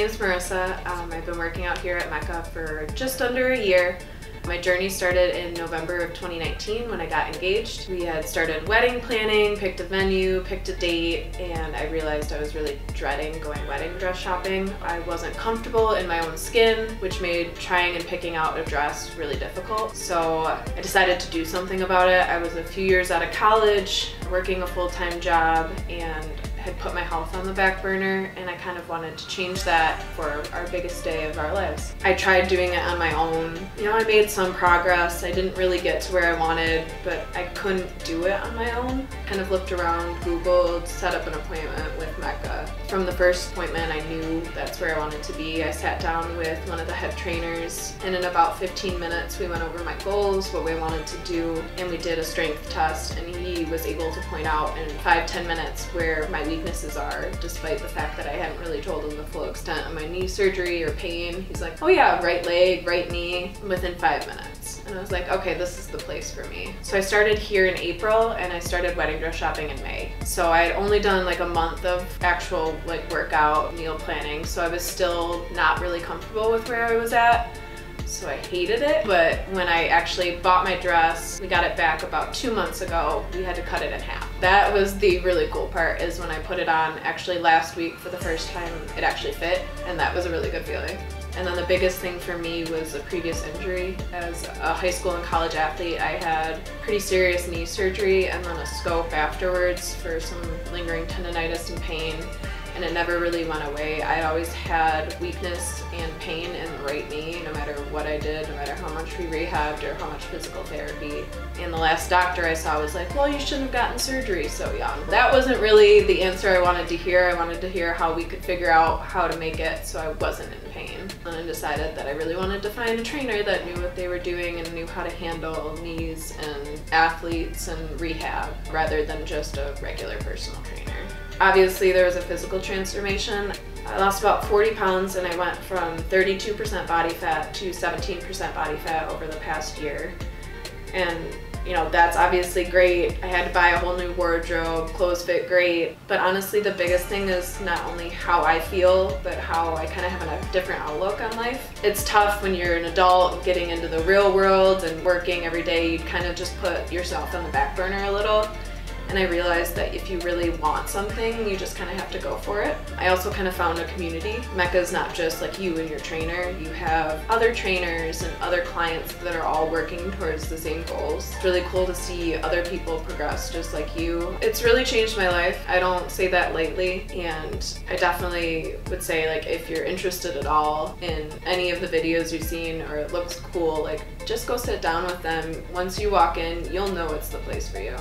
name's Marissa. I've been working out here at Mecca for just under a year. My journey started in November of 2019 when I got engaged. We had started wedding planning, picked a venue, picked a date, and I realized I was really dreading going wedding dress shopping. I wasn't comfortable in my own skin, which made trying and picking out a dress really difficult. So I decided to do something about it. I was a few years out of college, working a full-time job, and had put my health on the back burner, and I kind of wanted to change that for our biggest day of our lives. I tried doing it on my own. You know, I made some progress. I didn't really get to where I wanted, but I couldn't do it on my own. Kind of looked around, Googled, set up an appointment with Mecca. From the first appointment, I knew that's where I wanted to be. I sat down with one of the head trainers, and in about 15 minutes, we went over my goals, what we wanted to do, and we did a strength test, and he was able to point out in 5-10 minutes where my weaknesses are, despite the fact that I hadn't really told him the full extent of my knee surgery or pain. He's like, oh yeah, right leg, right knee, within 5 minutes. And I was like, okay, this is the place for me. So I started here in April, and I started wedding dress shopping in May. So I had only done like a month of actual like workout, meal planning, so I was still not really comfortable with where I was at. So I hated it, but when I actually bought my dress, we got it back about 2 months ago, we had to cut it in half. That was the really cool part, is when I put it on, actually last week for the first time, it actually fit, and that was a really good feeling. And then the biggest thing for me was a previous injury. As a high school and college athlete, I had pretty serious knee surgery and then a scope afterwards for some lingering tendonitis and pain, and it never really went away. I always had weakness and pain in the right knee, no matter what I did, no matter how much we rehabbed or how much physical therapy. And the last doctor I saw was like, well, you shouldn't have gotten surgery so young. That wasn't really the answer I wanted to hear. I wanted to hear how we could figure out how to make it so I wasn't in pain. And I decided that I really wanted to find a trainer that knew what they were doing and knew how to handle knees and athletes and rehab, rather than just a regular personal trainer. Obviously, there was a physical transformation. I lost about 40 pounds, and I went from 32% body fat to 17% body fat over the past year. And you know, that's obviously great. I had to buy a whole new wardrobe, clothes fit great. But honestly, the biggest thing is not only how I feel, but how I kind of have a different outlook on life. It's tough when you're an adult getting into the real world and working every day. You kind of just put yourself on the back burner a little. And I realized that if you really want something, you just kind of have to go for it. I also kind of found a community. Mecca is not just like you and your trainer. You have other trainers and other clients that are all working towards the same goals. It's really cool to see other people progress just like you. It's really changed my life. I don't say that lightly, and I definitely would say, like, if you're interested at all in any of the videos you've seen or it looks cool, like, just go sit down with them. Once you walk in, you'll know it's the place for you.